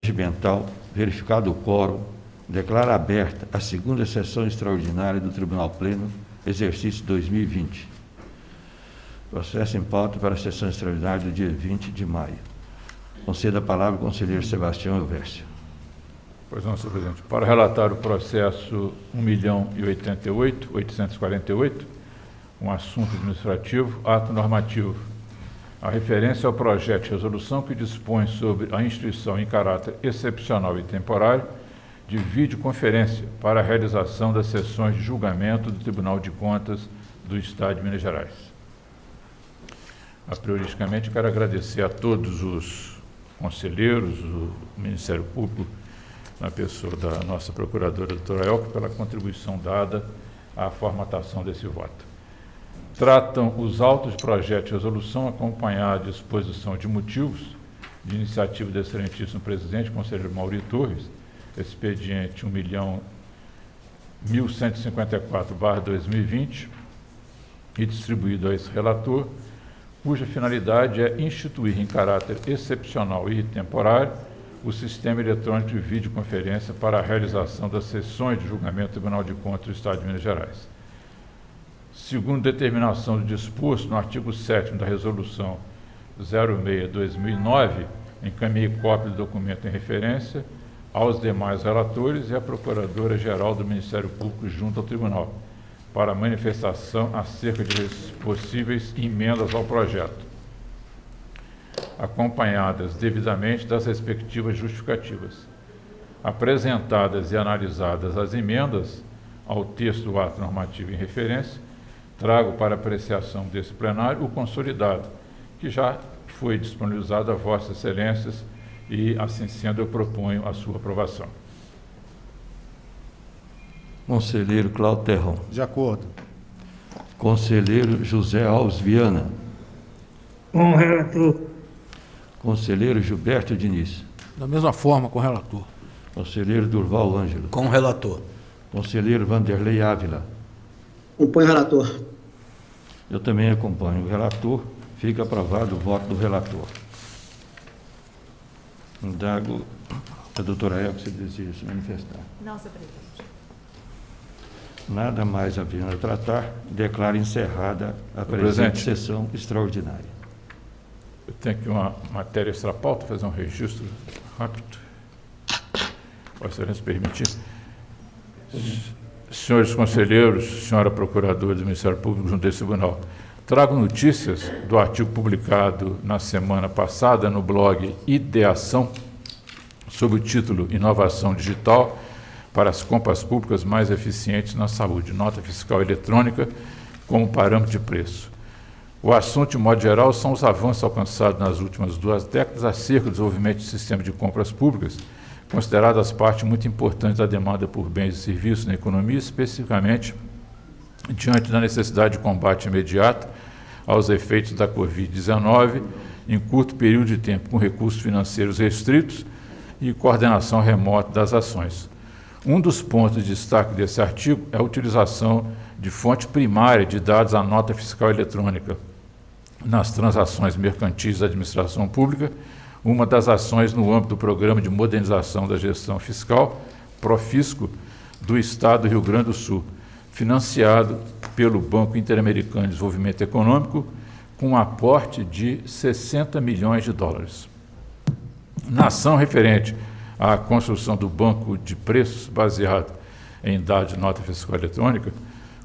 regimental, verificado o quórum, declara aberta a segunda sessão extraordinária do Tribunal Pleno, exercício 2020. Processo em pauta para a sessão extraordinária do dia 20 de maio. Conceda a palavra ao conselheiro Sebastião Elvésio. Pois não, senhor presidente. Para relatar o processo 1.088.848, um assunto administrativo, ato normativo. A referência ao projeto de resolução que dispõe sobre a instituição em caráter excepcional e temporário de videoconferência para a realização das sessões de julgamento do Tribunal de Contas do Estado de Minas Gerais. Prioristicamente, quero agradecer a todos os conselheiros, o Ministério Público, na pessoa da nossa procuradora, doutora Elke, pela contribuição dada à formatação desse voto. Tratam os autos de projeto de resolução acompanhados de exposição de motivos, de iniciativa do excelentíssimo presidente, conselheiro Mauri Torres, expediente 1.1154/2020, e distribuído a esse relator, cuja finalidade é instituir em caráter excepcional e temporário o sistema eletrônico de videoconferência para a realização das sessões de julgamento do Tribunal de Contas do Estado de Minas Gerais. Segundo determinação do disposto no artigo 7º da Resolução 06/2009, encaminhei cópia do documento em referência aos demais relatores e à Procuradora-Geral do Ministério Público junto ao Tribunal, para manifestação acerca de possíveis emendas ao projeto, acompanhadas devidamente das respectivas justificativas. Apresentadas e analisadas as emendas ao texto do ato normativo em referência, trago para apreciação desse plenário o consolidado, que já foi disponibilizado a Vossas Excelências e, assim sendo, eu proponho a sua aprovação. Conselheiro Cláudio Terron. De acordo. Conselheiro José Alves Viana. Com o relator. Conselheiro Gilberto Diniz. Da mesma forma, com o relator. Conselheiro Durval Ângelo. Com o relator. Conselheiro Vanderlei Ávila. Acompanho o relator. Eu também acompanho o relator. Fica aprovado o voto do relator. Indago a doutora Elke, se deseja se manifestar. Não, senhor presidente. Nada mais havendo a tratar, declaro encerrada a presente sessão extraordinária. Eu tenho aqui uma matéria extra-pauta, fazer um registro rápido. Vossa Excelência permitir. Senhores conselheiros, senhora procuradora do Ministério Público junto desse tribunal, trago notícias do artigo publicado na semana passada no blog Ideação, sob o título Inovação Digital para as compras públicas mais eficientes na saúde, nota fiscal eletrônica como parâmetro de preço. O assunto, de modo geral, são os avanços alcançados nas últimas 2 décadas acerca do desenvolvimento do sistema de compras públicas, consideradas parte muito importante da demanda por bens e serviços na economia, especificamente diante da necessidade de combate imediato aos efeitos da Covid-19 em curto período de tempo, com recursos financeiros restritos e coordenação remota das ações. Um dos pontos de destaque desse artigo é a utilização de fonte primária de dados à nota fiscal eletrônica nas transações mercantis da administração pública, uma das ações no âmbito do Programa de Modernização da Gestão Fiscal, Profisco, do Estado do Rio Grande do Sul, financiado pelo Banco Interamericano de Desenvolvimento Econômico, com um aporte de 60 milhões de dólares. Na ação referente à construção do banco de preços baseado em dados de nota fiscal eletrônica,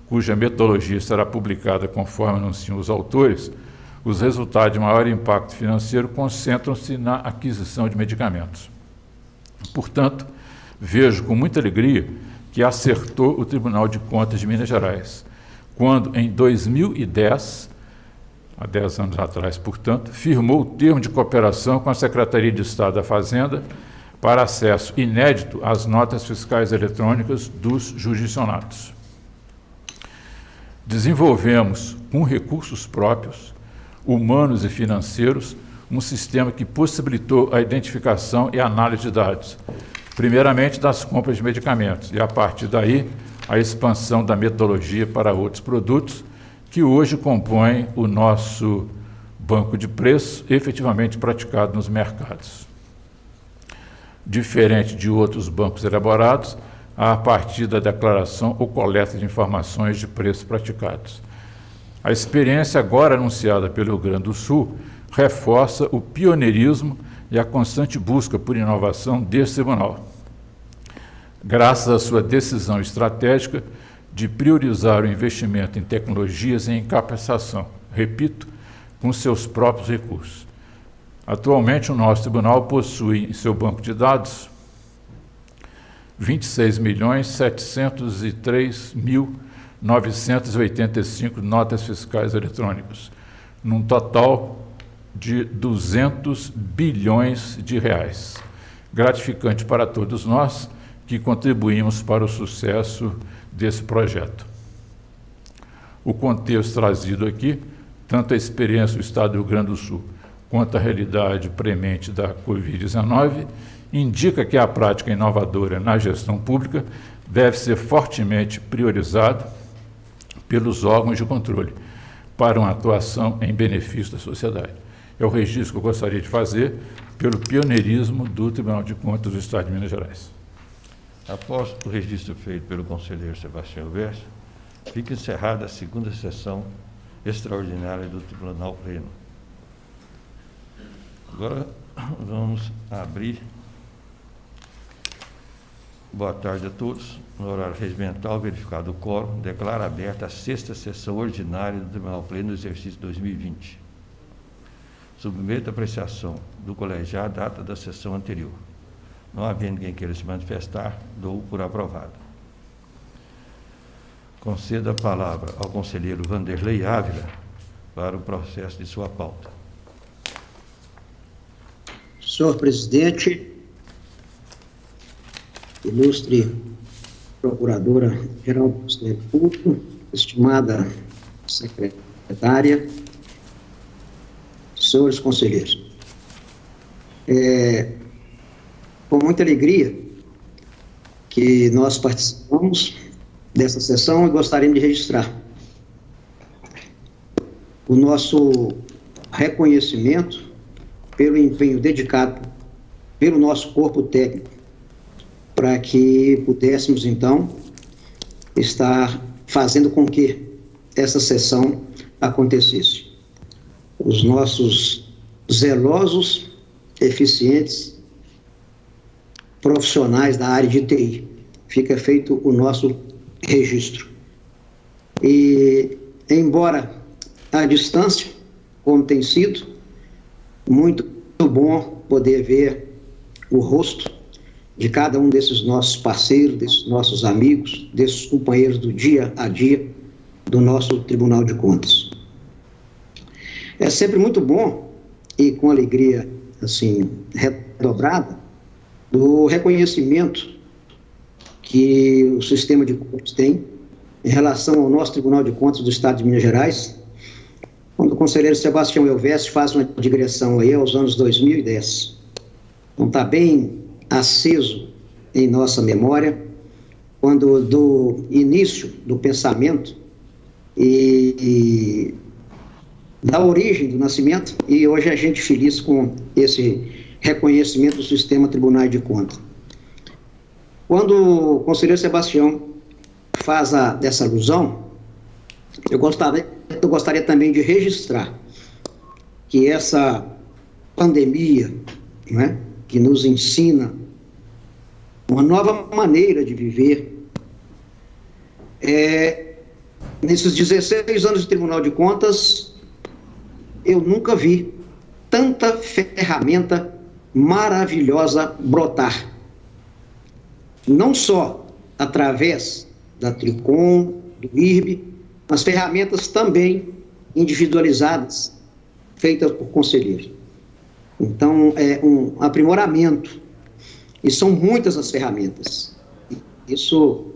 cuja metodologia será publicada conforme anunciam os autores, os resultados de maior impacto financeiro concentram-se na aquisição de medicamentos. Portanto, vejo com muita alegria que acertou o Tribunal de Contas de Minas Gerais, quando, em 2010, há 10 anos atrás, portanto, firmou o termo de cooperação com a Secretaria de Estado da Fazenda para acesso inédito às notas fiscais eletrônicas dos jurisdicionados. Desenvolvemos, com recursos próprios, humanos e financeiros, um sistema que possibilitou a identificação e análise de dados, primeiramente das compras de medicamentos, e a partir daí a expansão da metodologia para outros produtos que hoje compõem o nosso banco de preços efetivamente praticado nos mercados. diferente de outros bancos elaborados a partir da declaração ou coleta de informações de preços praticados. A experiência agora anunciada pelo Rio Grande do Sul reforça o pioneirismo e a constante busca por inovação deste tribunal, graças à sua decisão estratégica de priorizar o investimento em tecnologias e em capacitação, repito, com seus próprios recursos. Atualmente, o nosso tribunal possui em seu banco de dados 26.703.985 notas fiscais eletrônicas, num total de 200 bilhões de reais. Gratificante para todos nós que contribuímos para o sucesso desse projeto. O contexto trazido aqui, tanto a experiência do Estado do Rio Grande do Sul quanto a realidade premente da Covid-19, indica que a prática inovadora na gestão pública deve ser fortemente priorizada pelos órgãos de controle para uma atuação em benefício da sociedade. É o registro que eu gostaria de fazer pelo pioneirismo do Tribunal de Contas do Estado de Minas Gerais. Após o registro feito pelo conselheiro Sebastião Verso, fica encerrada a segunda sessão extraordinária do Tribunal Pleno. Agora vamos abrir. Boa tarde a todos. No horário regimental, verificado o quórum, declaro aberta a sexta sessão ordinária do Tribunal Pleno do exercício 2020. Submeto a apreciação do colegiado a ata da sessão anterior. Não havendo ninguém queira se manifestar, dou por aprovado. Concedo a palavra ao conselheiro Vanderlei Ávila para o processo de sua pauta. Senhor presidente, ilustre Procuradora-Geral do Ministério Público, estimada secretária, senhores conselheiros, com muita alegria que nós participamos dessa sessão e gostaríamos de registrar o nosso reconhecimento pelo empenho dedicado pelo nosso corpo técnico para que pudéssemos, então, estar fazendo com que essa sessão acontecesse. Os nossos zelosos, eficientes profissionais da área de TI. Fica feito o nosso registro. E, embora à distância, como tem sido, muito bom poder ver o rosto de cada um desses nossos parceiros, desses nossos amigos, desses companheiros do dia a dia do nosso Tribunal de Contas. É sempre muito bom e com alegria, assim, redobrada, do reconhecimento que o sistema de contas tem em relação ao nosso Tribunal de Contas do Estado de Minas Gerais, quando o conselheiro Sebastião Elvésio faz uma digressão aí aos anos 2010. Então está bem aceso em nossa memória, quando do início do pensamento e da origem do nascimento, e hoje a gente feliz com esse reconhecimento do sistema Tribunal de Contas. Quando o conselheiro Sebastião faz dessa alusão, eu gostaria também de registrar que essa pandemia, né, que nos ensina uma nova maneira de viver, nesses 16 anos de Tribunal de Contas, eu nunca vi tanta ferramenta maravilhosa brotar. Não só através da Tricom, do IRB, mas ferramentas também individualizadas, feitas por conselheiros. Então, é um aprimoramento, e são muitas as ferramentas. Isso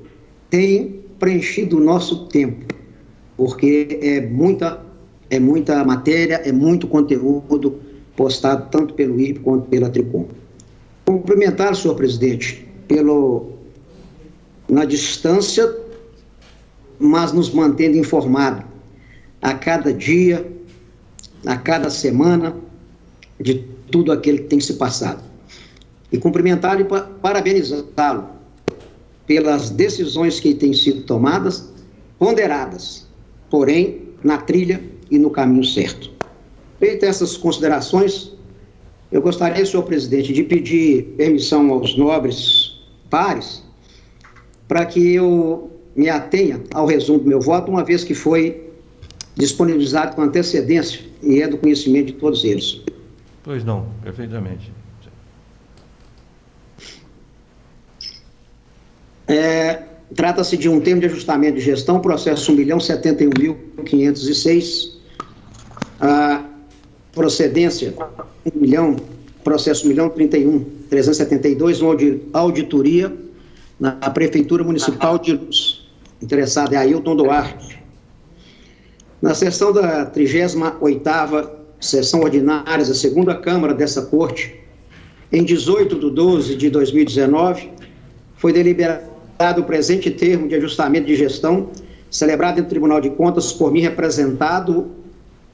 tem preenchido o nosso tempo, porque é muita matéria, é muito conteúdo postado tanto pelo IRB quanto pela Tricom. Cumprimentar, senhor presidente, na distância, mas nos mantendo informado a cada dia, a cada semana, de tudo aquilo que tem se passado. e cumprimentá-lo e parabenizá-lo pelas decisões que têm sido tomadas, ponderadas, porém na trilha e no caminho certo. Feitas essas considerações, eu gostaria, senhor presidente, de pedir permissão aos nobres pares para que eu me atenha ao resumo do meu voto, uma vez que foi disponibilizado com antecedência e é do conhecimento de todos eles. Pois não, perfeitamente. Trata-se de um termo de ajustamento de gestão, processo 1.071.506, a procedência processo 1.031.372, uma auditoria na Prefeitura Municipal de Luz. Interessado é Ailton Duarte. Na sessão da 38ª sessão ordinária da segunda Câmara dessa Corte, em 18/12/2019, foi deliberado o presente termo de ajustamento de gestão, celebrado no Tribunal de Contas por mim, representado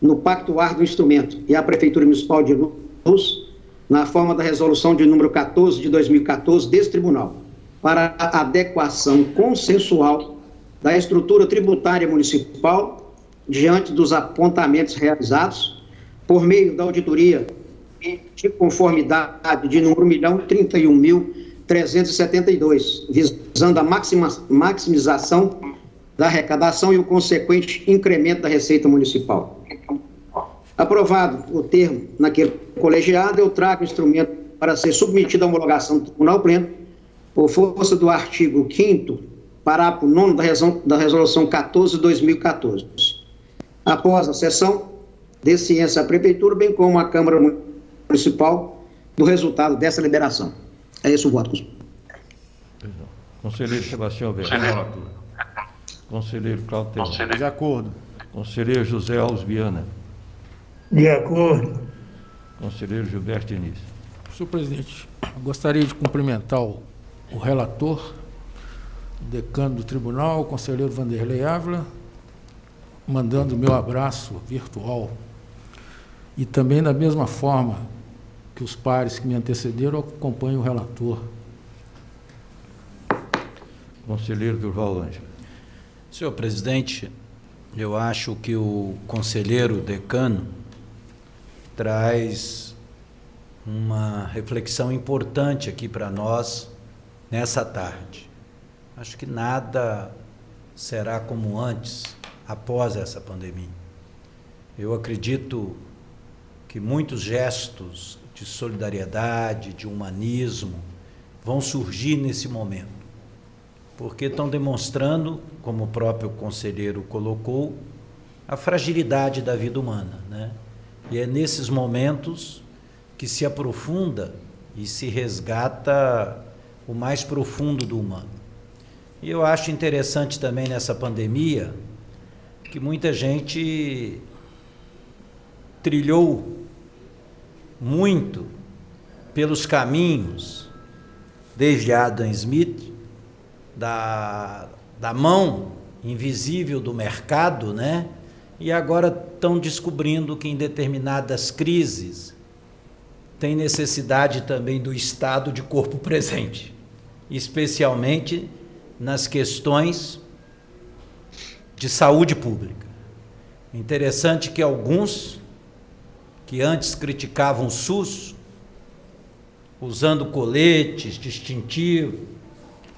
no pactuar do instrumento, e a Prefeitura Municipal de Luz, na forma da resolução de número 14 de 2014 desse tribunal, para a adequação consensual da estrutura tributária municipal diante dos apontamentos realizados por meio da auditoria de conformidade de número 1.031.372, visando a maximização da arrecadação e o consequente incremento da receita municipal. Aprovado o termo naquele colegiado, eu trago o instrumento para ser submetido à homologação do Tribunal Pleno, por força do artigo 5º, parágrafo 9º da Resolução 14 de 2014. Após a sessão, dê ciência à Prefeitura, bem como à Câmara Municipal, do resultado dessa liberação. É esse o voto. Conselheiro Sebastião Verde. Conselheiro Cláudio Terra. De acordo. Conselheiro José Alves Viana. De acordo. Conselheiro Gilberto Diniz. Senhor presidente, gostaria de cumprimentar o relator, o decano do tribunal, o conselheiro Vanderlei Ávila, mandando meu abraço virtual. E também, da mesma forma que os pares que me antecederam, acompanho o relator. Conselheiro Durval Ângelo. Senhor presidente, eu acho que o conselheiro decano traz uma reflexão importante aqui para nós nessa tarde. Acho que nada será como antes, após essa pandemia. Eu acredito que muitos gestos de solidariedade, de humanismo, vão surgir nesse momento, porque estão demonstrando, como o próprio conselheiro colocou, a fragilidade da vida humana, né? E é nesses momentos que se aprofunda e se resgata o mais profundo do humano. E eu acho interessante também nessa pandemia que muita gente trilhou muito pelos caminhos, desde Adam Smith, da mão invisível do mercado, né? E agora estão descobrindo que em determinadas crises tem necessidade também do Estado de corpo presente, especialmente nas questões de saúde pública. Interessante que alguns que antes criticavam o SUS, usando coletes distintivos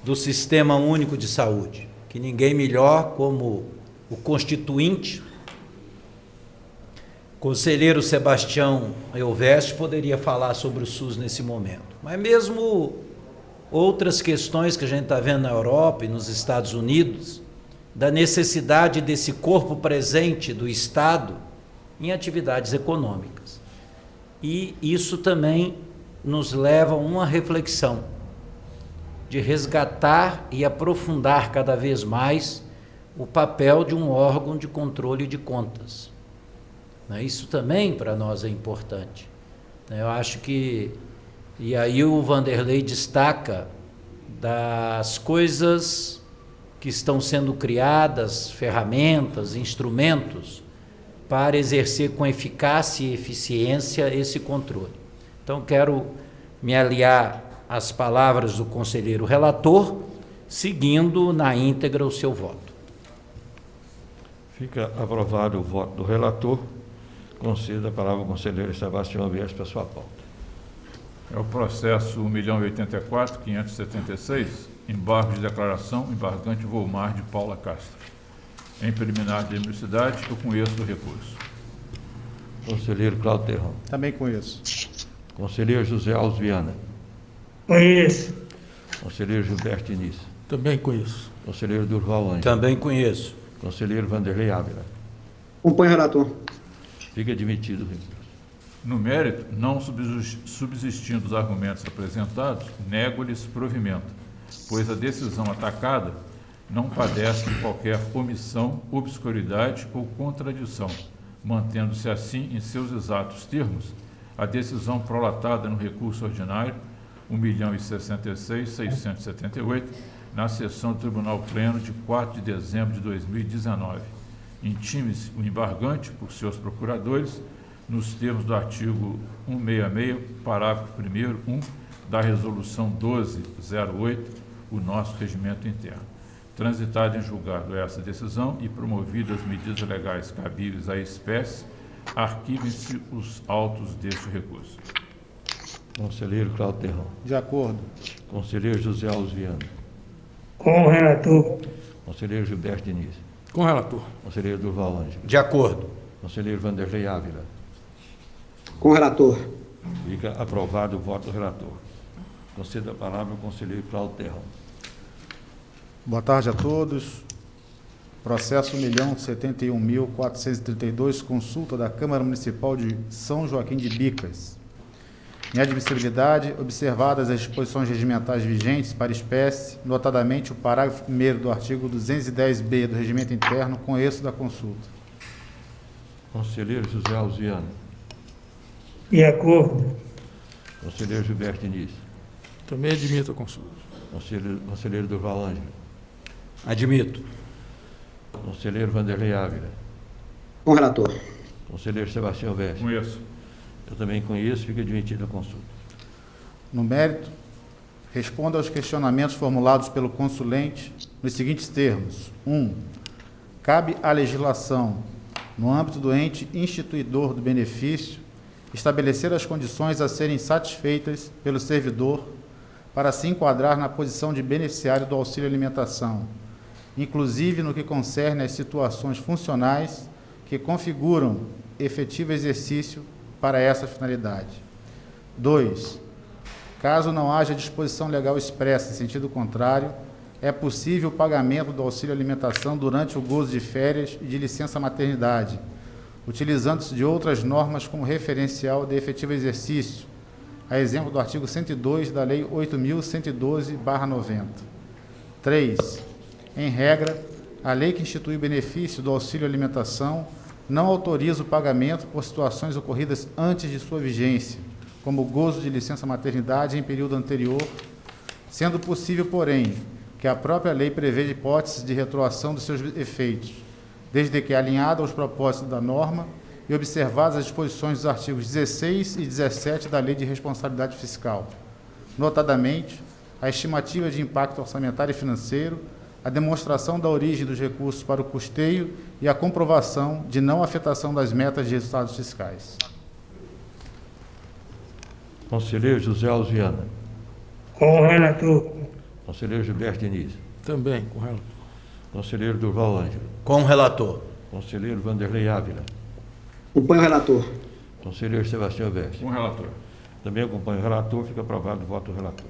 do Sistema Único de Saúde, que ninguém melhor como o constituinte, conselheiro Sebastião Elveste, poderia falar sobre o SUS nesse momento. Mas mesmo outras questões que a gente está vendo na Europa e nos Estados Unidos, da necessidade desse corpo presente do Estado em atividades econômicas. E isso também nos leva a uma reflexão de resgatar e aprofundar cada vez mais o papel de um órgão de controle de contas. Isso também para nós é importante. Eu acho que, e aí o Vanderlei destaca das coisas que estão sendo criadas, ferramentas, instrumentos, para exercer com eficácia e eficiência esse controle. Então, quero me aliar às palavras do conselheiro relator, seguindo na íntegra o seu voto. Fica aprovado o voto do relator. Concedo a palavra ao conselheiro Sebastião Viegas para sua pauta. É o processo 1.084.576, embargo de declaração, embargante Volmar de Paula Castro. Em preliminar de admissibilidade, eu conheço do recurso. Conselheiro Cláudio Terrão. Também conheço. Conselheiro José Alves Viana. Conheço. Conselheiro Gilberto Início. Também conheço. Conselheiro Durval Ângelo. Também conheço. Conselheiro Vanderlei Ávila. Acompanho o relator. Fica admitido o recurso. No mérito, não subsistindo os argumentos apresentados, nego-lhes provimento, pois a decisão atacada não padece de qualquer omissão, obscuridade ou contradição, mantendo-se assim em seus exatos termos a decisão prolatada no recurso ordinário 1.066.678, na sessão do Tribunal Pleno de 4 de dezembro de 2019. Intime-se o embargante por seus procuradores, nos termos do artigo 166, parágrafo 1º, 1, da Resolução 1208, o nosso regimento interno. Transitada em julgado essa decisão e promovidas as medidas legais cabíveis à espécie, arquivem-se os autos deste recurso. Conselheiro Cláudio Terrão. De acordo. Conselheiro José Alves Viana. Com o relator. Conselheiro Gilberto Início. Com o relator. Conselheiro Durval Ângelo. De acordo. Conselheiro Vanderlei Ávila. Com o relator. Fica aprovado o voto do relator. Concedo a palavra ao conselheiro Cláudio Terrão. Boa tarde a todos. Processo 1.071.432, consulta da Câmara Municipal de São Joaquim de Bicas. Em admissibilidade, observadas as disposições regimentais vigentes para espécie, notadamente o parágrafo 1º do artigo 210b do Regimento Interno, conheço da consulta. Conselheiro José Alves Viana. De acordo. Conselheiro Gilberto Início. Também admito a consulta. Conselheiro Durval Ângelo. Admito. Conselheiro Vanderlei Ávila. Com o relator. Conselheiro Sebastião Veste. Conheço. Eu também conheço, fica admitida a consulta. No mérito, responda aos questionamentos formulados pelo consulente nos seguintes termos. 1. Cabe à legislação, no âmbito do ente instituidor do benefício, estabelecer as condições a serem satisfeitas pelo servidor para se enquadrar na posição de beneficiário do auxílio alimentação, inclusive no que concerne às situações funcionais que configuram efetivo exercício para essa finalidade. 2. Caso não haja disposição legal expressa em sentido contrário, é possível o pagamento do auxílio alimentação durante o gozo de férias e de licença maternidade, utilizando-se de outras normas como referencial de efetivo exercício, a exemplo do artigo 102 da Lei 8.112/90. 3. Em regra, a lei que institui o benefício do auxílio alimentação não autoriza o pagamento por situações ocorridas antes de sua vigência, como o gozo de licença maternidade em período anterior, sendo possível, porém, que a própria lei preveja hipóteses de retroação dos seus efeitos, desde que alinhada aos propósitos da norma e observadas as disposições dos artigos 16 e 17 da Lei de Responsabilidade Fiscal, notadamente a estimativa de impacto orçamentário e financeiro, a demonstração da origem dos recursos para o custeio e a comprovação de não afetação das metas de resultados fiscais. Conselheiro José Alves Viana. Com o relator. Conselheiro Gilberto Início. Também com o relator. Conselheiro Durval Ângelo. Com o relator. Conselheiro Vanderlei Ávila. Acompanho o relator. Conselheiro Sebastião Veste. Com o relator. Também acompanho o relator, fica aprovado o voto do relator.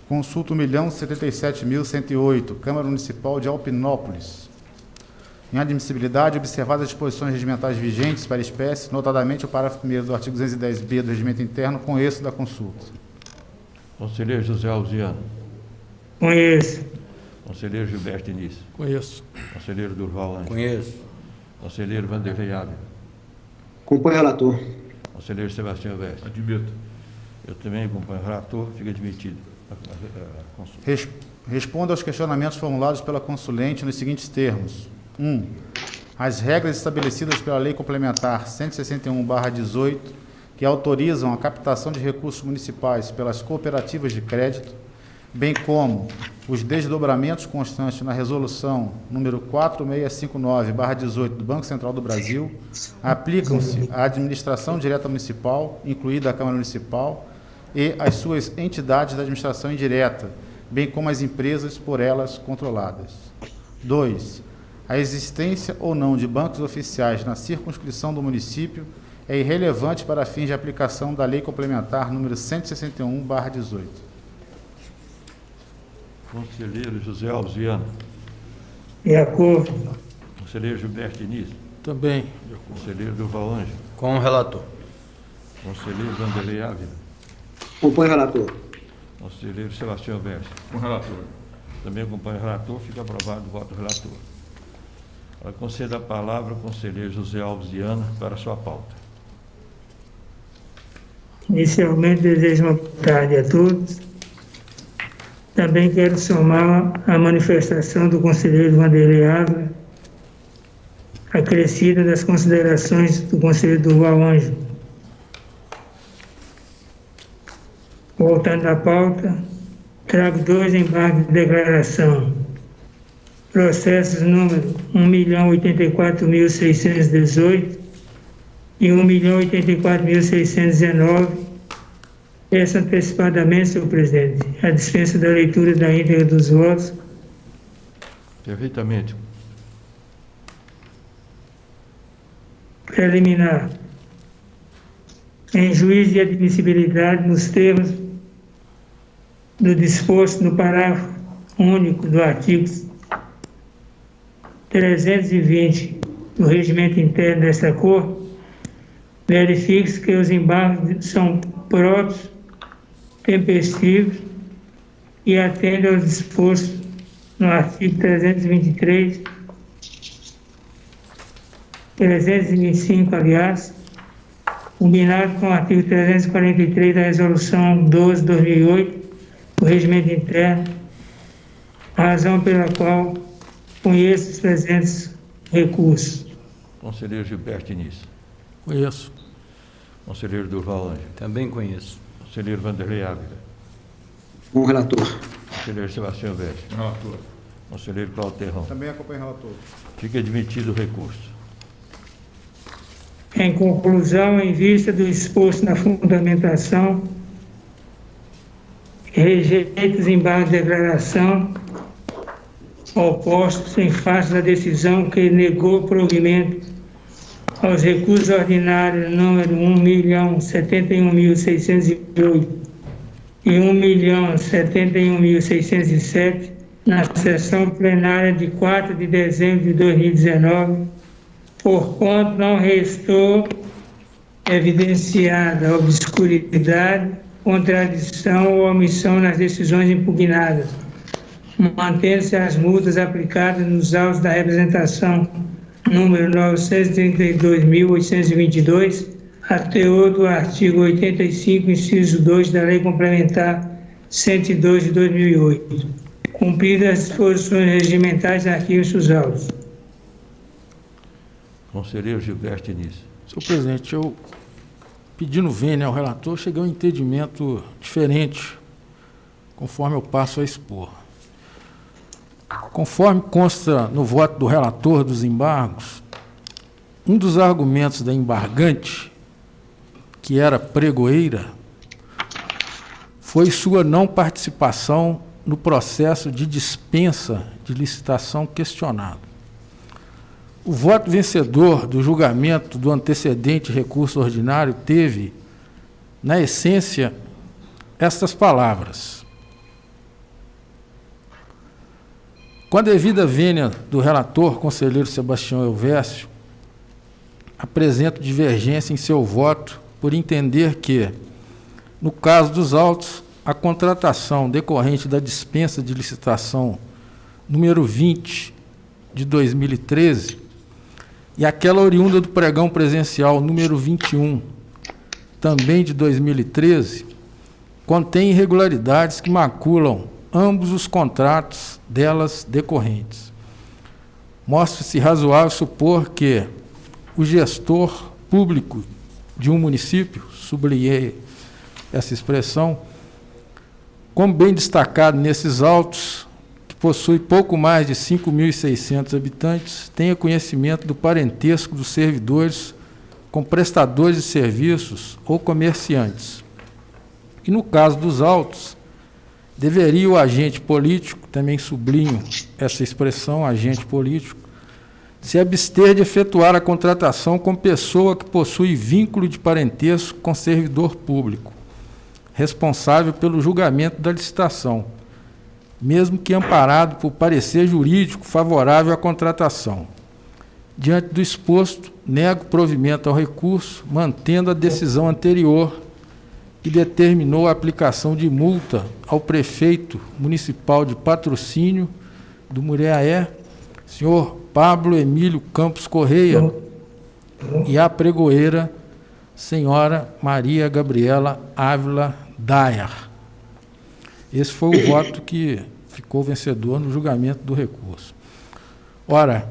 Consulta 1.077.108, Câmara Municipal de Alpinópolis. Em admissibilidade, observadas as disposições regimentais vigentes para espécie, notadamente o parágrafo 1º do artigo 210b do Regimento Interno, conheço da consulta. Conselheiro José Alves Viana. Conheço. Conselheiro Gilberto Início. Conheço. Conselheiro Durval Ângelo. Conheço. Conselheiro Vanderlei Ávila. Acompanho o relator. Conselheiro Sebastião Veste. Admito. Eu também acompanho o relator, fica admitido a consulta. Responda aos questionamentos formulados pela consulente nos seguintes termos. 1. As regras estabelecidas pela Lei Complementar 161/18 que autorizam a captação de recursos municipais pelas cooperativas de crédito, bem como os desdobramentos constantes na resolução número 4659/18 do Banco Central do Brasil, aplicam-se à administração direta municipal, incluída a Câmara Municipal, e às suas entidades da administração indireta, bem como as empresas por elas controladas. 2. A existência ou não de bancos oficiais na circunscrição do município é irrelevante para fins de aplicação da Lei Complementar número 161/18. Conselheiro José Alves Viana. De acordo. Conselheiro Gilberto Diniz. Também. Conselheiro Durval Ângelo. Com o relator. Conselheiro Vanderlei Ávila. Acompanho o relator. Conselheiro Sebastião Verso. Com o relator. Também acompanho o relator, fica aprovado o voto do relator. Agora conceda a palavra ao conselheiro José Alves Viana para a sua pauta. Inicialmente, desejo uma boa tarde a todos. Também quero somar a manifestação do conselheiro Vanderlei Ávila, acrescida das considerações do conselheiro Durval Ângelo. Voltando à pauta, trago 2 embargos de declaração. Processos número 1.084.618 e 1.084.619. Peço antecipadamente, senhor presidente, a dispensa da leitura da íntegra dos votos. Perfeitamente. Preliminar. Em juízo de admissibilidade nos termos do disposto no parágrafo único do artigo 320 do regimento interno desta Corte, verifique-se que os embargos são próprios, tempestivos e atendem aos dispostos no artigo 325, aliás, combinado com o artigo 343 da Resolução 12/2008 do Regimento Interno, razão pela qual conheço os presentes recursos. Conselheiro Gilberto Diniz. Conheço. Conselheiro Durval Ângelo. Também conheço. Conselheiro Vanderlei Ávila. Com o relator. Conselheiro Sebastião Verso. Com o relator. Conselheiro Cláudio Terrão. Também acompanho o relator. Fica admitido o recurso. Em conclusão, em vista do exposto na fundamentação, rejeito os embargos de declaração opostos em face da decisão que negou provimento aos recursos ordinários número 1.071.608 e 1.071.607 na sessão plenária de 4 de dezembro de 2019, porquanto não restou evidenciada obscuridade, contradição ou omissão nas decisões impugnadas, mantendo-se as multas aplicadas nos autos da representação número 932.822, a teor do artigo 85, inciso 2 da Lei Complementar 102 de 2008, cumpridas as disposições regimentais arquivos dos autos. Conselheiro Gilberto Diniz. Senhor presidente, eu, pedindo vênia ao relator, cheguei a um entendimento diferente, conforme eu passo a expor. Conforme consta no voto do relator dos embargos, um dos argumentos da embargante, que era pregoeira, foi sua não participação no processo de dispensa de licitação questionado. O voto vencedor do julgamento do antecedente recurso ordinário teve, na essência, estas palavras: com a devida vênia do relator, conselheiro Sebastião Elvésio, apresento divergência em seu voto por entender que, no caso dos autos, a contratação decorrente da dispensa de licitação número 20 de 2013 e aquela oriunda do pregão presencial número 21, também de 2013, contém irregularidades que maculam ambos os contratos delas decorrentes. Mostra-se razoável supor que o gestor público de um município, sublinhei essa expressão, como bem destacado nesses autos, que possui pouco mais de 5.600 habitantes, tenha conhecimento do parentesco dos servidores com prestadores de serviços ou comerciantes. E no caso dos autos, deveria o agente político, também sublinho essa expressão, agente político, se abster de efetuar a contratação com pessoa que possui vínculo de parentesco com servidor público, responsável pelo julgamento da licitação, mesmo que amparado por parecer jurídico favorável à contratação. Diante do exposto, nego provimento ao recurso, mantendo a decisão anterior que determinou a aplicação de multa ao prefeito municipal de Patrocínio do Muriaé, senhor Pablo Emílio Campos Correia, e à pregoeira, senhora Maria Gabriela Ávila Dayer. Esse foi o voto que ficou vencedor no julgamento do recurso. Ora,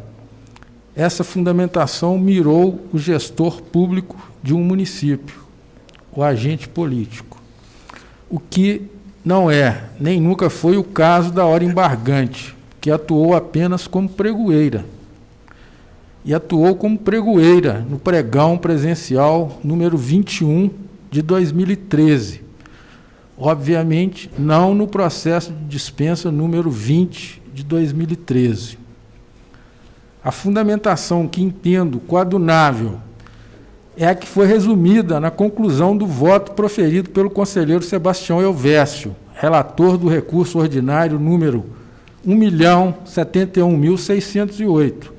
essa fundamentação mirou o gestor público de um município, o agente político, o que não é, nem nunca foi o caso da hora embargante, que atuou apenas como pregoeira. E atuou como pregoeira no pregão presencial número 21 de 2013. Obviamente, não no processo de dispensa número 20 de 2013. A fundamentação que entendo coadunável é a que foi resumida na conclusão do voto proferido pelo conselheiro Sebastião Elvésio, relator do recurso ordinário número 1.071.608,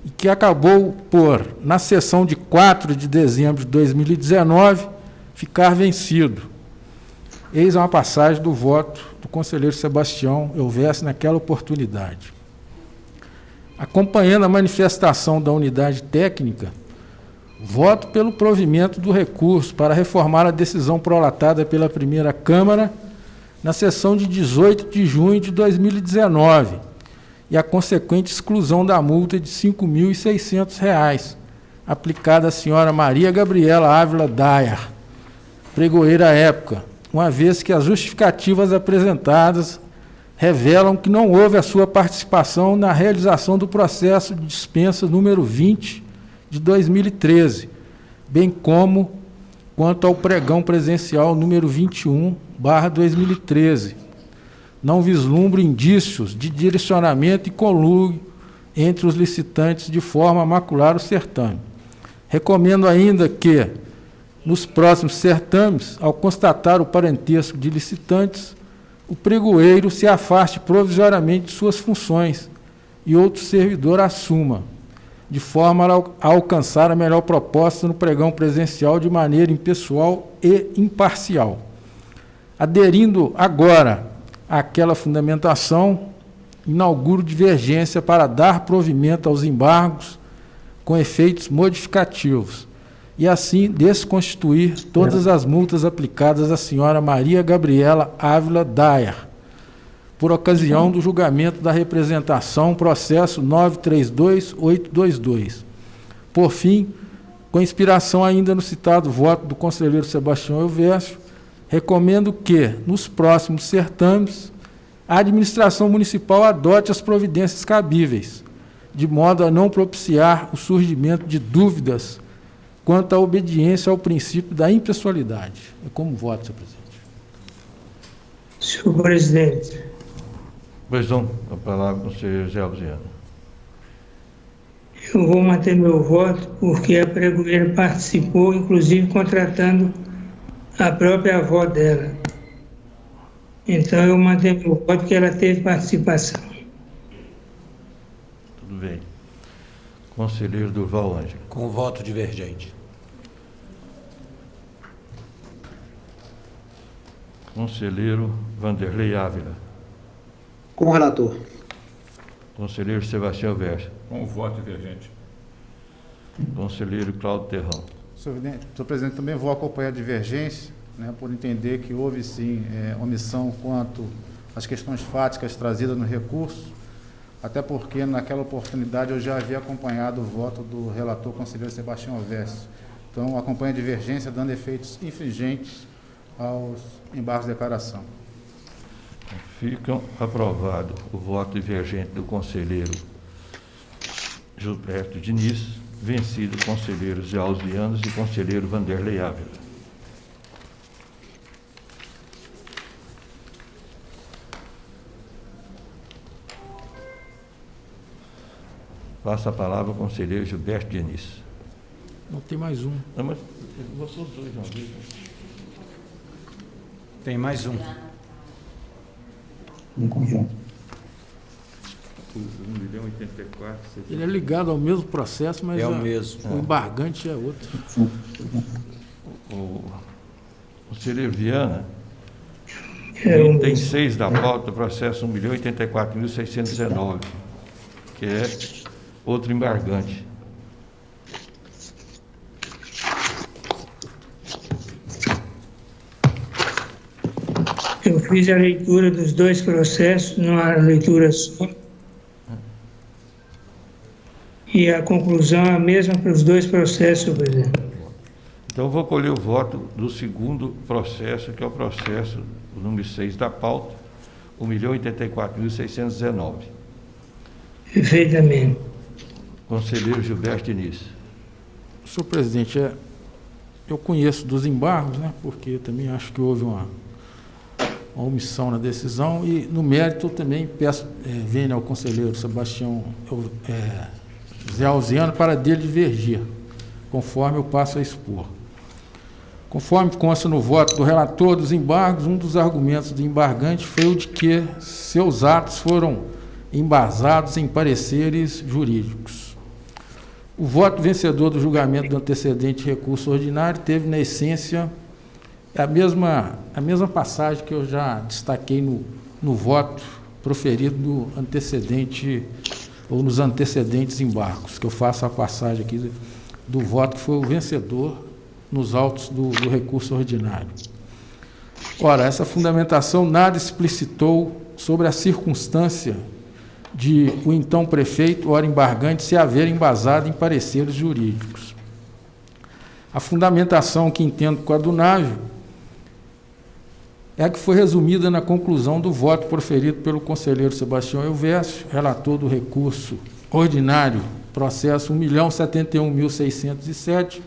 e que acabou por, na sessão de 4 de dezembro de 2019, ficar vencido. Eis uma passagem do voto do conselheiro Sebastião Elvésio naquela oportunidade. Acompanhando a manifestação da unidade técnica, voto pelo provimento do recurso para reformar a decisão prolatada pela primeira Câmara na sessão de 18 de junho de 2019 e a consequente exclusão da multa de R$ 5.600 aplicada à senhora Maria Gabriela Ávila Dayer, pregoeira à época, uma vez que as justificativas apresentadas revelam que não houve a sua participação na realização do processo de dispensa número 20 de 2013, bem como quanto ao pregão presencial número 21/2013. Não vislumbro indícios de direcionamento e conluio entre os licitantes de forma a macular o certame. Recomendo ainda que, nos próximos certames, ao constatar o parentesco de licitantes, o pregoeiro se afaste provisoriamente de suas funções e outro servidor assuma, de forma a alcançar a melhor proposta no pregão presencial de maneira impessoal e imparcial. Aderindo agora àquela fundamentação, inauguro divergência para dar provimento aos embargos com efeitos modificativos e assim desconstituir todas as multas aplicadas à senhora Maria Gabriela Ávila Dayer, por ocasião do julgamento da representação, processo 932.822. Por fim, com inspiração ainda no citado voto do conselheiro Sebastião Elvésio, recomendo que, nos próximos certames, a administração municipal adote as providências cabíveis, de modo a não propiciar o surgimento de dúvidas quanto à obediência ao princípio da impessoalidade. É como voto, senhor presidente. Senhor presidente. Pois não, a palavra ao conselheiro Zé Luziano. Eu vou manter meu voto porque a pregoeira participou, inclusive contratando a própria avó dela. Então eu mantenho meu voto porque ela teve participação. Tudo bem. Conselheiro Durval Ângelo. Com voto divergente. Conselheiro Vanderlei Ávila. Com o relator. Conselheiro Sebastião Elvésio. Com voto divergente. Conselheiro Cláudio Terrão. Senhor presidente, também vou acompanhar a divergência, né, por entender que houve, sim, omissão quanto às questões fáticas trazidas no recurso, até porque, naquela oportunidade, eu já havia acompanhado o voto do relator conselheiro Sebastião Elvésio. Então, acompanha a divergência, dando efeitos infringentes aos embargos de declaração. Ficam aprovado o voto divergente do conselheiro Gilberto Diniz, vencido o conselheiro Zé Alzianos e o conselheiro Vanderlei Ávila. Passa a palavra ao conselheiro Gilberto Diniz. Não, tem mais um. Não, mas vocês dois uma vez. Tem mais um. Em conjunto. O 1.084.000. Ele é ligado ao mesmo processo, mas É o mesmo. o embargante é outro. O conselheiro Viana, É um item 6 da pauta, processo 1.084.619, que é outro embargante. Eu fiz a leitura dos dois processos, numa leitura só. E a conclusão é a mesma para os dois processos, senhor presidente. Então, eu vou colher o voto do segundo processo, que é o processo o número 6 da pauta, 1.084.619. Perfeitamente. Conselheiro Gilberto Diniz. Senhor presidente, eu conheço dos embargos, né, porque eu também acho que houve uma omissão na decisão, e no mérito eu também peço, venho ao conselheiro Sebastião Zé Alziano para dele divergir, conforme eu passo a expor. Conforme consta no voto do relator dos embargos, um dos argumentos do embargante foi o de que seus atos foram embasados em pareceres jurídicos. O voto vencedor do julgamento do antecedente recurso ordinário teve, na essência, a mesma passagem que eu já destaquei no voto proferido no antecedente, ou nos antecedentes embargos, que eu faço a passagem aqui do voto que foi o vencedor nos autos do recurso ordinário. Ora, essa fundamentação nada explicitou sobre a circunstância de o então prefeito, ora embargante, se haver embasado em pareceres jurídicos. A fundamentação que entendo coadunável é a que foi resumida na conclusão do voto proferido pelo conselheiro Sebastião Elvésio, relator do recurso ordinário, processo 1.071.607,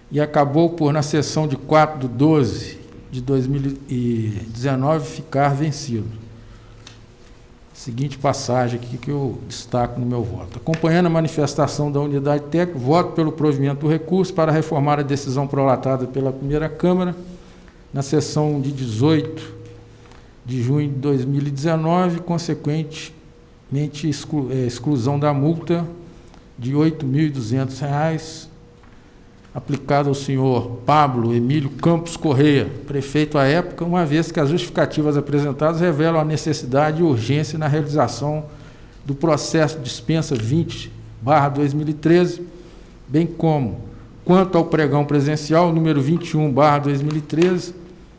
e acabou por, na sessão de 4/12/2019, ficar vencido. Seguinte passagem aqui que eu destaco no meu voto. Acompanhando a manifestação da unidade técnica, voto pelo provimento do recurso para reformar a decisão prolatada pela primeira Câmara, na sessão de 18 de junho de 2019, consequentemente exclusão da multa de R$ 8.200, aplicada ao senhor Pablo Emílio Campos Correia, prefeito à época, uma vez que as justificativas apresentadas revelam a necessidade e urgência na realização do processo de dispensa 20/2013, bem como, quanto ao pregão presencial número 21/2013,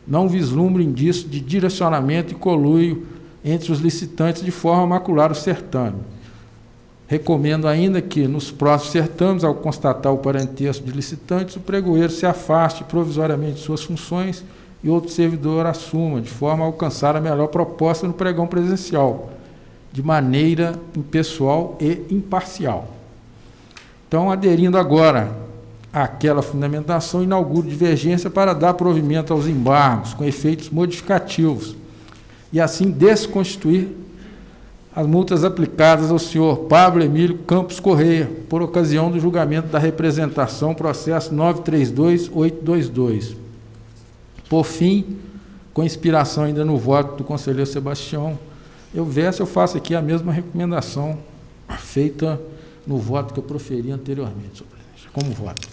não vislumbre indício de direcionamento e conluio entre os licitantes de forma a macular o certame. Recomendo ainda que, nos próximos certames, ao constatar o parentesco de licitantes, o pregoeiro se afaste provisoriamente de suas funções e outro servidor assuma, de forma a alcançar a melhor proposta no pregão presencial, de maneira impessoal e imparcial. Então, aderindo agora àquela fundamentação, inauguro divergência para dar provimento aos embargos com efeitos modificativos e assim desconstituir as multas aplicadas ao senhor Pablo Emílio Campos Correia por ocasião do julgamento da representação, processo 932.822. Por fim, com inspiração ainda no voto do conselheiro Sebastião Elvésio, eu faço aqui a mesma recomendação feita no voto que eu proferi anteriormente, senhor presidente. Como voto?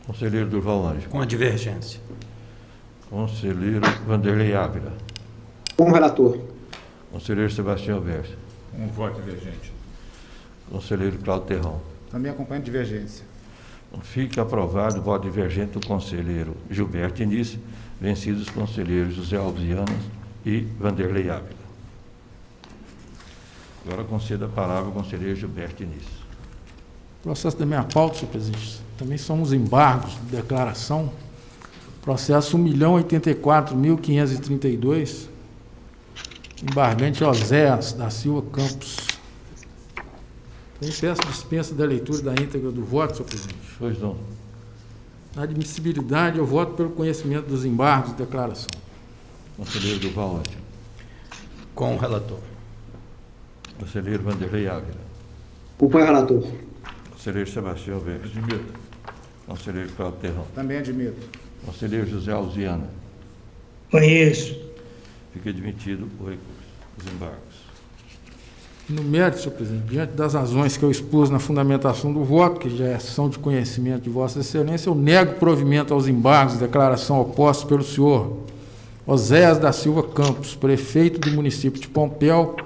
Conselheiro Durval Anjo. Com a divergência. Conselheiro Vanderlei Ávila. Como relator. Conselheiro Sebastião Elvésio. Um voto divergente. Conselheiro Cláudio Terrão. Também acompanha a divergência. Fica aprovado o voto divergente do conselheiro Gilberto Diniz, vencidos os conselheiros José Alzianos e Vanderlei Ávila. Agora concedo a palavra ao conselheiro Gilberto Diniz. Processo da minha pauta, senhor presidente, também são os embargos de declaração. Processo 1.084.532, embargante Oséias da Silva Campos. Também peço dispensa da leitura da íntegra do voto, senhor presidente. Pois não. Na admissibilidade, eu voto pelo conhecimento dos embargos de declaração. Conselheiro Durval Ângelo. Com o relator. Conselheiro Vanderlei Ávila. Acompanho o relator. Conselheiro Sebastião Verde. Admito. Conselheiro Cláudio Terrão. Também admito. Conselheiro José Alziana. Conheço. Fica admitido o recurso. Os embargos. No mérito, senhor presidente, diante das razões que eu expus na fundamentação do voto, que já são de conhecimento de Vossa Excelência, eu nego provimento aos embargos de declaração opostos pelo senhor Oséias da Silva Campos, prefeito do município de Pompéu,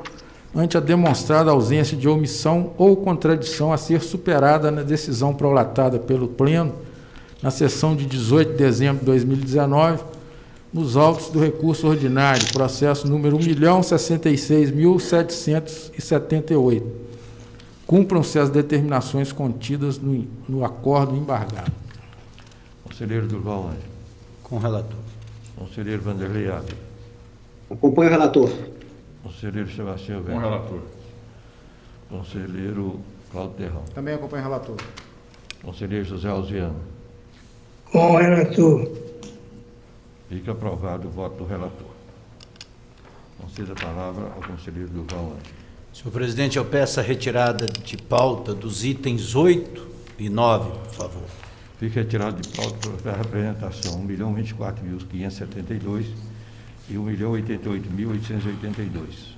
ante a demonstrada ausência de omissão ou contradição a ser superada na decisão prolatada pelo Pleno, na sessão de 18 de dezembro de 2019, nos autos do recurso ordinário, processo número 1.066.778. Cumpram-se as determinações contidas no acordo embargado. Conselheiro Durval Ângelo. Com o relator. Conselheiro Vanderlei Ávila. Acompanho o relator. Conselheiro Sebastião Com o Verde. relator. Conselheiro Cláudio Terrão. Também acompanho o relator. Conselheiro José Alziano. Com o relator. Fica aprovado o voto do relator. Conceda a palavra ao conselheiro Durval Ângelo. Senhor presidente, eu peço a retirada de pauta dos itens 8 e 9, por favor. Fica retirado de pauta para a representação 1.024.572 e 1.088.882.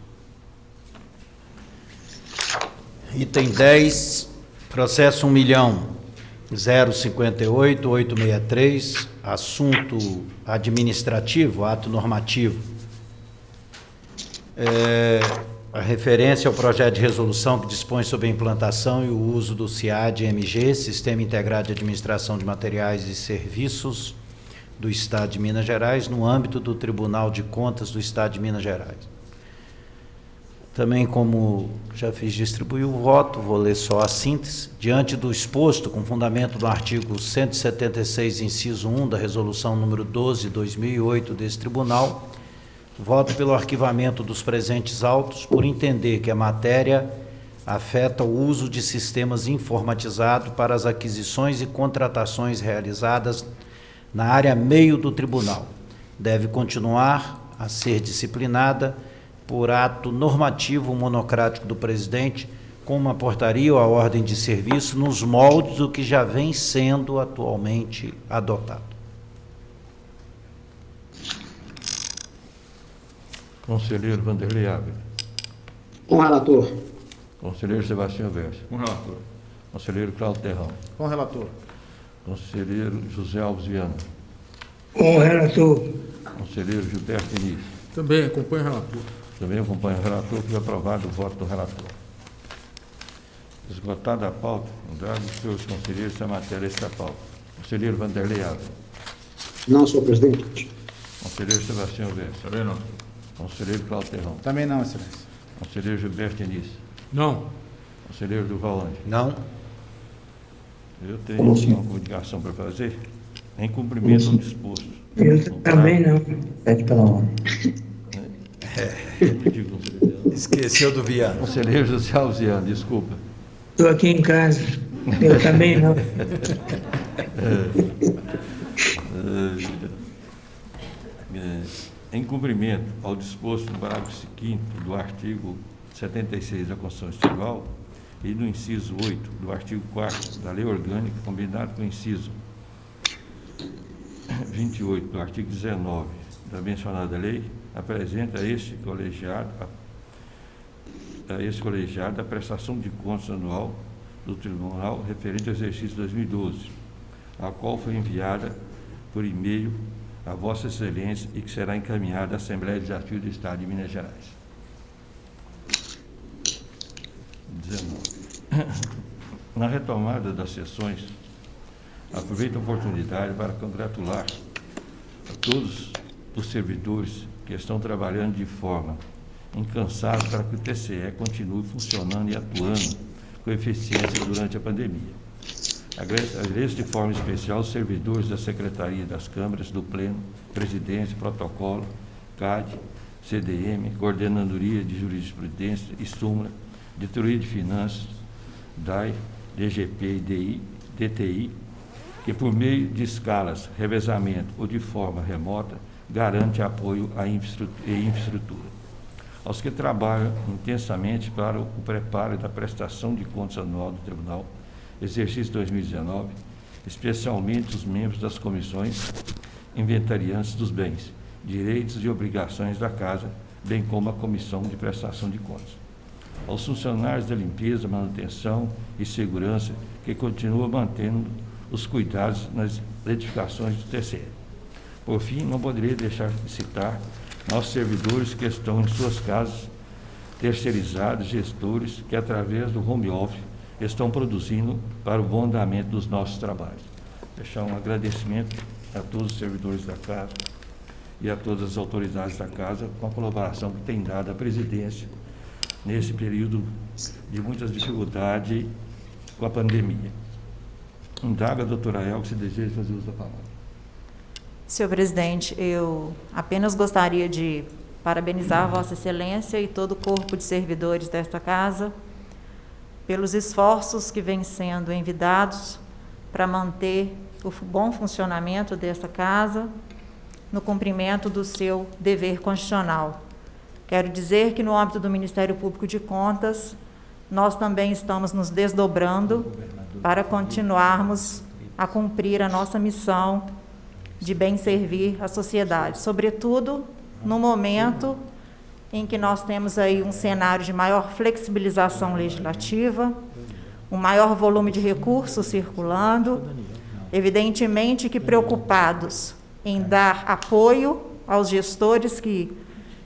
Item 10, processo 1.058.863, assunto administrativo, ato normativo. A referência ao projeto de resolução que dispõe sobre a implantação e o uso do SIAD-MG, Sistema Integrado de Administração de Materiais e Serviços do Estado de Minas Gerais, no âmbito do Tribunal de Contas do Estado de Minas Gerais. Também, como já fiz distribuir o voto, vou ler só a síntese. Diante do exposto, com fundamento no artigo 176, inciso 1 da Resolução número 12/2008 desse Tribunal, voto pelo arquivamento dos presentes autos por entender que a matéria afeta o uso de sistemas informatizados para as aquisições e contratações realizadas na área meio do Tribunal. Deve continuar a ser disciplinada por ato normativo monocrático do presidente, com uma portaria ou a ordem de serviço nos moldes do que já vem sendo atualmente adotado. Conselheiro Vanderlei Ávila. Com o relator. Conselheiro Sebastião Verde. Com o relator. Conselheiro Cláudio Terrão. Com o relator. Conselheiro José Alves Viana. Com o relator. Conselheiro Gilberto Diniz. Também acompanho o relator. Também acompanho o relator, que é aprovado o voto do relator. Esgotada a pauta, dado os senhores conselheiros, a matéria está pauta. Conselheiro Vanderlei Ávila. Não, senhor presidente. Conselheiro Sebastião Verde. Também não. Conselheiro Cláudio Terrão. Também não, excelência. Conselheiro Gilberto Diniz. Não. Conselheiro Durval Ângelo. Não? Eu tenho uma comunicação para fazer em cumprimento ao disposto. Eu também não. Pede pela ordem. Repetir, conselheiro. Esqueceu do Viana. Conselheiro José Alziano, desculpa. Estou aqui em casa. Eu também não. Em cumprimento ao disposto no parágrafo 5º do artigo 76 da Constituição Estadual e no inciso 8 do artigo 4º da Lei Orgânica, combinado com o inciso 28 do artigo 19 da mencionada lei, apresenta a este colegiado a prestação de contas anual do Tribunal referente ao exercício 2012, a qual foi enviada por e-mail a Vossa Excelência e que será encaminhada à Assembleia Legislativa do Estado de Minas Gerais. 19. Na retomada das sessões, aproveito a oportunidade para congratular a todos os servidores que estão trabalhando de forma incansável para que o TCE continue funcionando e atuando com eficiência durante a pandemia. Agradeço de forma especial os servidores da Secretaria das Câmaras, do Pleno, Presidência, Protocolo, CAD, CDM, Coordenadoria de Jurisprudência e Súmula, Diretoria de Finanças, DAI, DGP e DTI, que por meio de escalas, revezamento ou de forma remota, garante apoio à infraestrutura. Aos que trabalham intensamente para o preparo da prestação de contas anual do Tribunal, exercício 2019, especialmente os membros das comissões inventariantes dos bens, direitos e obrigações da Casa, bem como a Comissão de Prestação de Contas. Aos funcionários da limpeza, manutenção e segurança que continuam mantendo os cuidados nas edificações do TCE. Por fim, não poderia deixar de citar nossos servidores que estão em suas casas, terceirizados, gestores que, através do home office, estão produzindo para o bom andamento dos nossos trabalhos. Deixar um agradecimento a todos os servidores da Casa e a todas as autoridades da Casa com a colaboração que tem dado à presidência nesse período de muitas dificuldades com a pandemia. Indaga a doutora Elke se deseja fazer uso da palavra. Senhor presidente, eu apenas gostaria de parabenizar Vossa Excelência e todo o corpo de servidores desta Casa pelos esforços que vêm sendo envidados para manter o bom funcionamento desta Casa no cumprimento do seu dever constitucional. Quero dizer que no âmbito do Ministério Público de Contas, nós também estamos nos desdobrando para continuarmos a cumprir a nossa missão de bem servir a sociedade, sobretudo no momento em que nós temos aí um cenário de maior flexibilização legislativa, um maior volume de recursos circulando, evidentemente que preocupados em dar apoio aos gestores que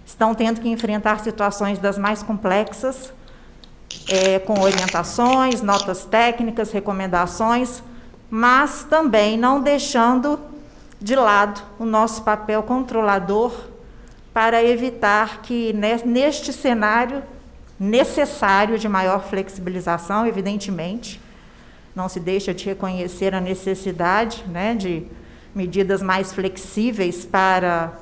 estão tendo que enfrentar situações das mais complexas, com orientações, notas técnicas, recomendações, mas também não deixando de lado o nosso papel controlador para evitar que, neste cenário necessário de maior flexibilização, evidentemente, não se deixa de reconhecer a necessidade, né, de medidas mais flexíveis para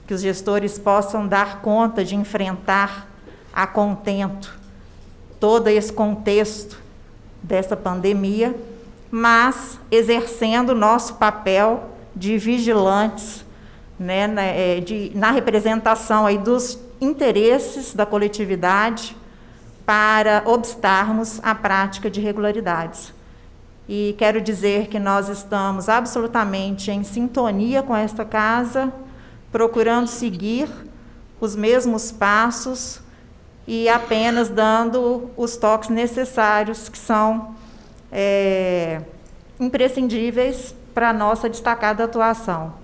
que os gestores possam dar conta de enfrentar a contento todo esse contexto dessa pandemia, mas exercendo o nosso papel de vigilantes, né, na representação aí dos interesses da coletividade para obstarmos a prática de irregularidades. E quero dizer que nós estamos absolutamente em sintonia com esta Casa, procurando seguir os mesmos passos e apenas dando os toques necessários que são imprescindíveis para a nossa destacada atuação.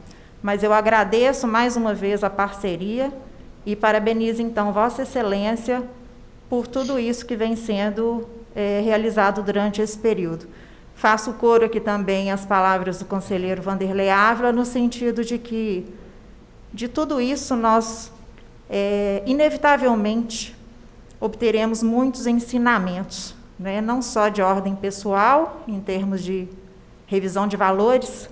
Mas eu agradeço mais uma vez a parceria e parabenizo, então, Vossa Excelência por tudo isso que vem sendo realizado durante esse período. Faço coro aqui também às palavras do conselheiro Vanderlei Ávila, no sentido de que, de tudo isso, nós, inevitavelmente, obteremos muitos ensinamentos, né, não só de ordem pessoal, em termos de revisão de valores,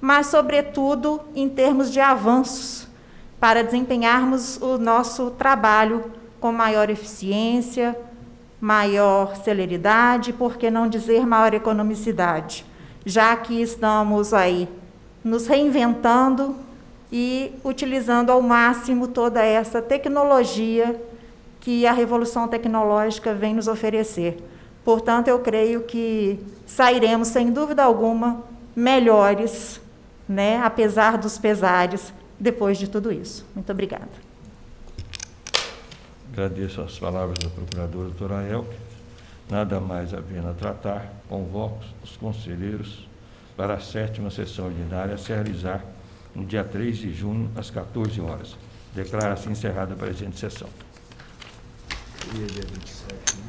mas, sobretudo, em termos de avanços, para desempenharmos o nosso trabalho com maior eficiência, maior celeridade, por que não dizer maior economicidade, já que estamos aí nos reinventando e utilizando ao máximo toda essa tecnologia que a revolução tecnológica vem nos oferecer. Portanto, eu creio que sairemos, sem dúvida alguma, melhores, né, apesar dos pesares, depois de tudo isso. Muito obrigada. Agradeço as palavras da procuradora doutora Elke. Nada mais havendo a tratar, convoco os conselheiros para a 7ª sessão ordinária a se realizar no dia 3 de junho, às 14 horas. Declaro assim encerrada a presente sessão. Seria dia 27, né?